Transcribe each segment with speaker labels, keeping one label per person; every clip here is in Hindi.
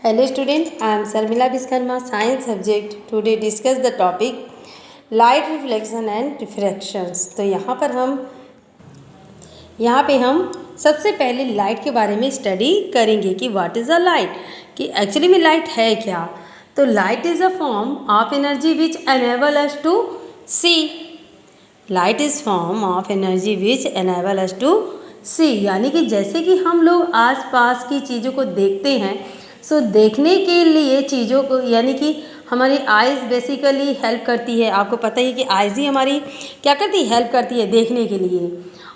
Speaker 1: Hello student, I am Sarmila Biskarma, science subject. Today discuss the topic light reflection and refractions. तो यहाँ पे हम सबसे पहले लाइट के बारे में स्टडी करेंगे कि व्हाट इज़ अ लाइट, कि एक्चुअली में लाइट है क्या। तो light is a form of energy which enable us to see. Light is form of energy which enable us to see, यानी कि जैसे कि हम लोग आसपास की चीज़ों को देखते हैं, सो देखने के लिए चीज़ों को, यानी कि हमारी आइज़ बेसिकली हेल्प करती है। आपको पता ही है कि आइज़ ही हमारी क्या करती है, हेल्प करती है देखने के लिए।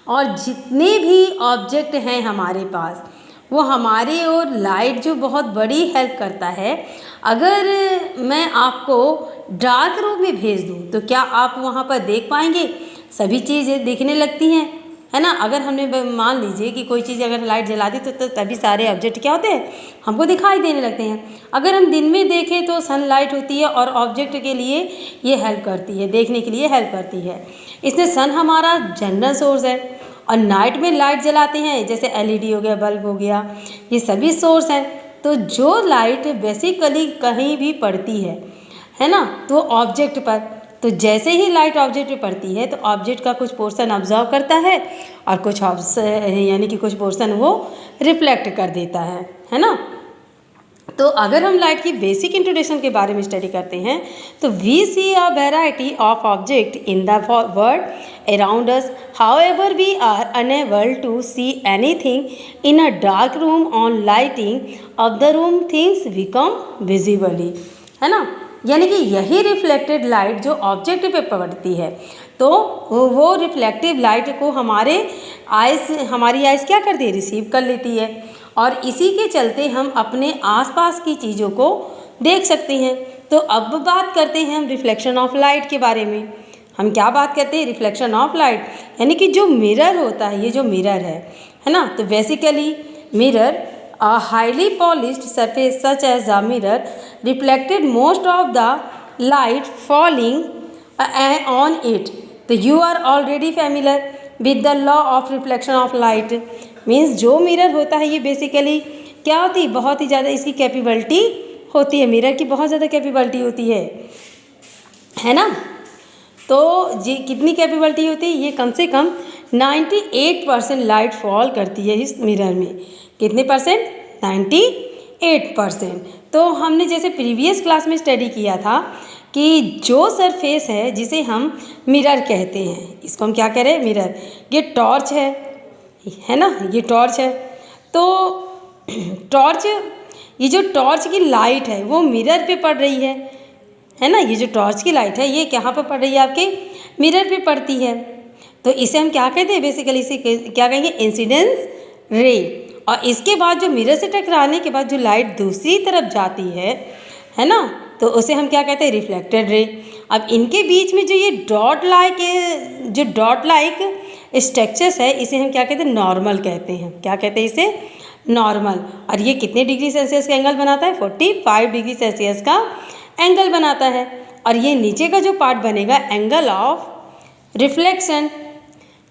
Speaker 1: और जितने भी ऑब्जेक्ट हैं हमारे पास, वो हमारे और लाइट जो बहुत बड़ी हेल्प करता है। अगर मैं आपको डार्क रूम में भेज दूँ तो क्या आप वहाँ पर देख पाएंगे? सभी चीज़ें दिखने लगती हैं, है ना। अगर हमने मान लीजिए कि कोई चीज़ अगर लाइट जला दी तो तभी सारे ऑब्जेक्ट क्या होते हैं, हमको दिखाई देने लगते हैं। अगर हम दिन में देखें तो सनलाइट होती है और ऑब्जेक्ट के लिए ये हेल्प करती है, देखने के लिए हेल्प करती है। इसलिए सन हमारा जनरल सोर्स है। और नाइट में लाइट जलाते हैं जैसे एलईडी हो गया, बल्ब हो गया, ये सभी सोर्स हैं। तो जो लाइट बेसिकली कहीं भी पड़ती है ना, तो ऑब्जेक्ट पर, तो जैसे ही लाइट ऑब्जेक्ट पे पड़ती है तो ऑब्जेक्ट का कुछ पोर्शन ऑब्जर्व करता है और कुछ यानी कि कुछ पोर्शन वो रिफ्लेक्ट कर देता है ना। तो अगर हम लाइट की बेसिक इंट्रोडक्शन के बारे में स्टडी करते हैं तो we see a variety of object in the world around us, however we are unable to see anything in a dark room on lighting of the room things become visibly, है ना। यानी कि यही रिफ्लेक्टेड लाइट जो ऑब्जेक्ट पे पड़ती है, तो वो रिफ्लेक्टिव लाइट को हमारी आइज़ क्या करती है, रिसीव कर लेती है। और इसी के चलते हम अपने आसपास की चीज़ों को देख सकते हैं। तो अब बात करते हैं हम रिफ्लेक्शन ऑफ लाइट के बारे में। हम क्या बात करते हैं, रिफ्लेक्शन ऑफ लाइट, यानी कि जो मिरर होता है, ये जो मिरर है ना, तो basically mirror a highly polished surface such as a mirror reflected most of the light falling on it. तो you are already familiar with the law of reflection of light. Means जो मिरर होता है ये बेसिकली क्या होती है, बहुत ही ज़्यादा इसकी कैपेबिलिटी होती है, मिरर की बहुत ज़्यादा कैपेबिलिटी होती है ना। तो जी कितनी कैपेबिलिटी होती है, ये कम से कम 98% लाइट फॉल करती है इस मिरर में। कितने परसेंट? 98%। तो हमने जैसे प्रीवियस क्लास में स्टडी किया था कि जो सरफेस है जिसे हम मिरर कहते हैं, इसको हम क्या कह रहे हैं, मिरर। ये टॉर्च है ना, ये टॉर्च है। तो टॉर्च, ये जो टॉर्च की लाइट है वो मिरर पे पड़ रही है ना। ये जो टॉर्च की लाइट है ये कहाँ पे पड़ रही है, आपके मिरर पे पड़ती है। तो इसे हम क्या कहते हैं, बेसिकली इसे क्या कहेंगे, इंसिडेंस रे। और इसके बाद जो मिरर से टकराने के बाद जो लाइट दूसरी तरफ जाती है ना, तो उसे हम क्या कहते हैं, रिफ्लेक्टेड रे। अब इनके बीच में जो ये डॉट लाइक स्ट्रक्चर्स है, इसे हम क्या कहते हैं, नॉर्मल कहते हैं। क्या कहते हैं इसे, नॉर्मल। और ये कितने डिग्री सेल्सियस का एंगल बनाता है, 45 डिग्री सेल्सियस का एंगल बनाता है। और ये नीचे का जो पार्ट बनेगा, एंगल ऑफ रिफ्लेक्शन,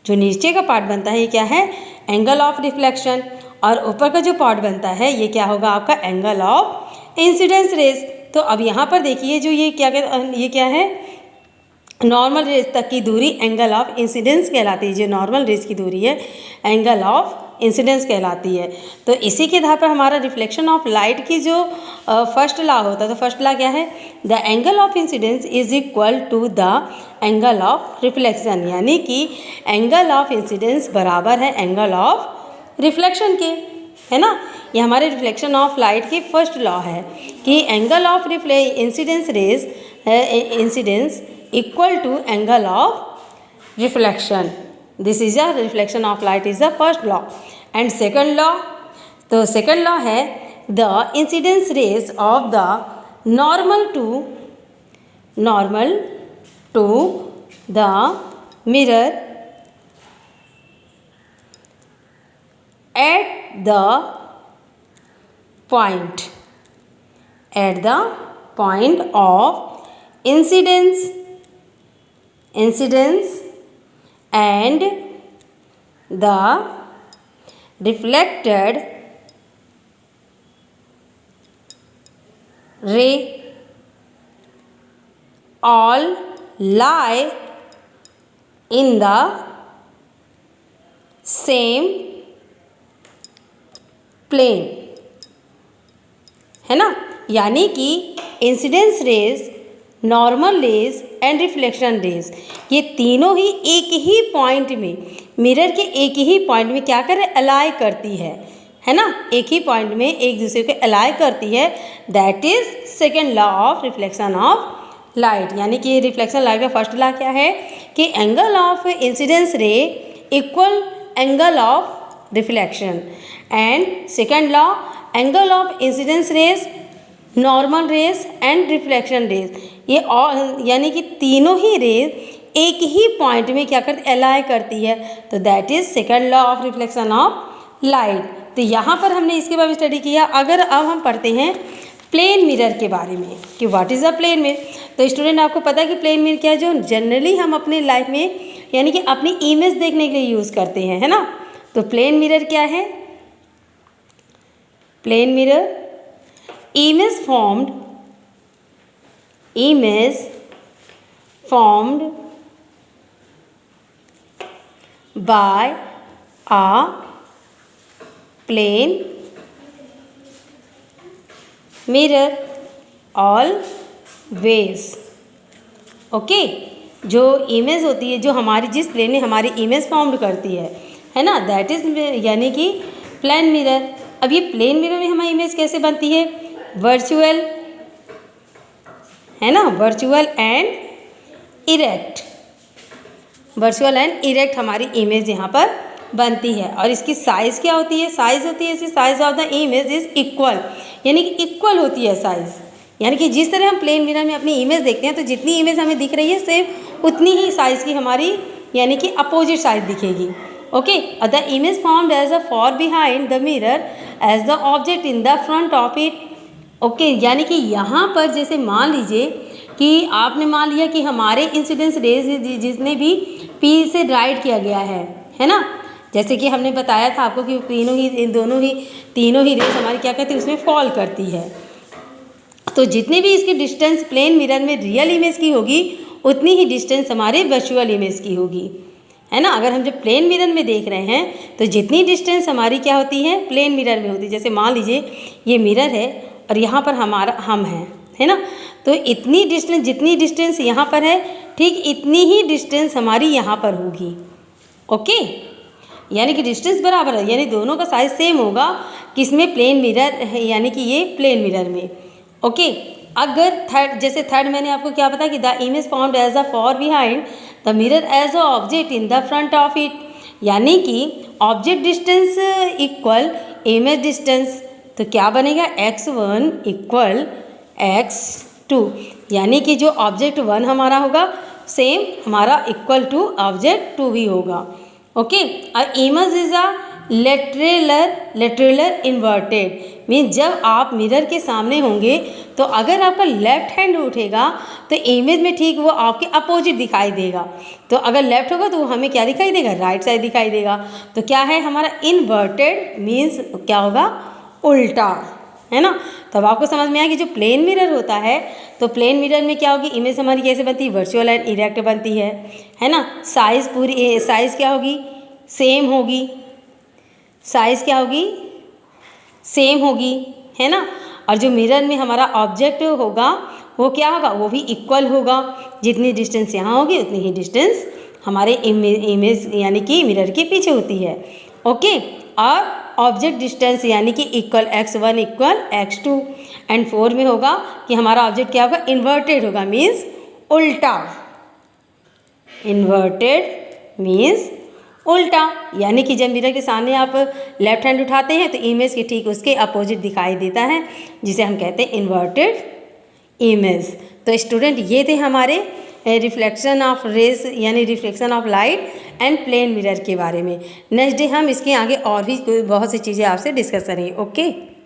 Speaker 1: जो नीचे का पार्ट बनता है ये क्या है, एंगल ऑफ रिफ्लेक्शन। और ऊपर का जो पार्ट बनता है ये क्या होगा, आपका एंगल ऑफ इंसिडेंस रेज। तो अब यहाँ पर देखिए जो ये क्या है, नॉर्मल रेज तक की दूरी एंगल ऑफ इंसिडेंस कहलाती है। जो नॉर्मल रेज की दूरी है एंगल ऑफ इंसिडेंस कहलाती है। तो इसी के आधार पर हमारा रिफ्लेक्शन ऑफ लाइट की जो फर्स्ट लॉ होता है, तो फर्स्ट लॉ क्या है, the angle of incidence is equal to the angle of reflection, यानी कि एंगल ऑफ इंसिडेंस बराबर है एंगल ऑफ रिफ्लेक्शन के, है ना। ये हमारे रिफ्लेक्शन ऑफ लाइट की फर्स्ट लॉ है कि angle of incidence rays incidence equal to angle of reflection. This is a reflection of light is the first law. And second law, तो सेकंड लॉ है the incidence rays of the normal to the mirror at the point of incidence and the reflected रे all lie in the same plane, है ना। यानी कि incidence rays, normal rays and reflection rays, ये तीनों ही एक ही पॉइंट में, मिरर के एक ही पॉइंट में क्या करे, अलाइ करती है ना, एक ही पॉइंट में एक दूसरे को अलाइ करती है। That is second law of reflection of light. यानी कि रिफ्लेक्शन लाइट का फर्स्ट लॉ क्या है कि angle of incidence ray equal angle of reflection, and second law angle of incidence rays, normal rays and reflection rays, ये और यानी कि तीनों ही रेज एक ही पॉइंट में क्या करती, अलाइ करती है। तो that is second law of reflection of light. तो यहाँ पर हमने इसके बारे में स्टडी किया। अगर अब हम पढ़ते हैं प्लेन मिरर के बारे में कि what is a plane mirror. तो स्टूडेंट आपको पता है कि प्लेन मिरर क्या है, जो जनरली हम अपने लाइफ में यानी कि अपनी इमेज देखने के लिए यूज़ करते हैं, है ना। तो प्लेन मिरर क्या है, plane mirror image formed by a plane mirror always. Okay, जो इमेज होती है, जो हमारी जिस प्लेन में हमारी इमेज फॉर्म्ड करती है ना, दैट इज यानी कि प्लेन मिरर। अब ये प्लेन मिरर में हमारी इमेज कैसे बनती है, वर्चुअल, है ना, virtual and erect, virtual and erect हमारी इमेज यहाँ पर बनती है। और इसकी साइज़ क्या होती है, साइज़ होती है इसकी size of the image is equal, यानी कि इक्वल होती है साइज़। यानी कि जिस तरह हम प्लेन मिरर में अपनी इमेज देखते हैं, तो जितनी इमेज हमें दिख रही है सेम उतनी ही साइज़ की हमारी यानी कि अपोजिट साइड दिखेगी। Okay, the image formed as a far behind the mirror as the object in the front of it. Okay, यानी कि यहाँ पर जैसे मान लीजिए कि आपने मान लिया कि हमारे इंसिडेंस रेज जिसने भी पी से राइट किया गया है ना, जैसे कि हमने बताया था आपको कि तीनों ही रेज हमारी क्या करती है, उसमें फॉल करती है। तो जितनी भी इसकी डिस्टेंस प्लेन मिरर में रियल इमेज की होगी, उतनी ही डिस्टेंस हमारे वर्चुअल इमेज की होगी, है ना। अगर हम जब प्लेन मिरर में देख रहे हैं तो जितनी डिस्टेंस हमारी क्या होती है, प्लेन मिरर में होती है। जैसे मान लीजिए ये मिरर है और यहाँ पर हमारा हम है ना, तो इतनी डिस्टेंस, जितनी डिस्टेंस यहाँ पर है, ठीक इतनी ही डिस्टेंस हमारी यहाँ पर होगी। ओके, यानी कि डिस्टेंस बराबर है, यानी दोनों का साइज सेम होगा, किसमें, प्लेन मिरर है, यानी कि ये प्लेन मिरर में। ओके, अगर थर्ड मैंने आपको क्या बताया कि the image found as a far behind the mirror as a object in the front of it, यानी कि object distance equal image distance, तो क्या बनेगा, x1 इक्वल x2, यानी कि जो ऑब्जेक्ट 1 हमारा होगा सेम हमारा इक्वल टू ऑब्जेक्ट 2 भी होगा। ओके, और image is a laterally inverted, means जब आप मिरर के सामने होंगे तो अगर आपका लेफ्ट हैंड उठेगा तो इमेज में ठीक वो आपके अपोजिट दिखाई देगा। तो अगर लेफ्ट होगा तो वो हमें क्या दिखाई देगा, राइट साइड दिखाई देगा। तो क्या है हमारा इन्वर्टेड, मीन्स क्या होगा, उल्टा, है ना। तब आपको समझ में आया कि जो प्लेन मिरर होता है, तो प्लेन मिरर में क्या होगी, इमेज हमारी कैसे बनती है, वर्चुअल एंड इरेक्ट बनती है ना। साइज़ पूरी साइज़ क्या होगी, सेम होगी, साइज़ क्या होगी, सेम होगी, है ना। और जो मिरर में हमारा ऑब्जेक्ट होगा वो क्या होगा, वो भी इक्वल होगा, जितनी डिस्टेंस यहाँ होगी उतनी ही डिस्टेंस हमारे इमेज यानी कि मिरर के पीछे होती है। ओके, और ऑब्जेक्ट डिस्टेंस यानी कि equal x1 equal x2, and 4 में होगा कि हमारा ऑब्जेक्ट क्या होगा, इन्वर्टेड होगा, मीन्स उल्टा, इन्वर्टेड मीन्स उल्टा, यानी कि जब मिरर के सामने आप लेफ्ट हैंड उठाते हैं तो इमेज के ठीक उसके अपोजिट दिखाई देता है, जिसे हम कहते हैं इन्वर्टेड इमेज। तो स्टूडेंट ये थे हमारे रिफ्लेक्शन ऑफ रेस यानी reflection of light and plane mirror के बारे में। नेक्स्ट डे हम इसके आगे और भी बहुत सी चीज़ें आपसे डिस्कस करेंगे। ओके।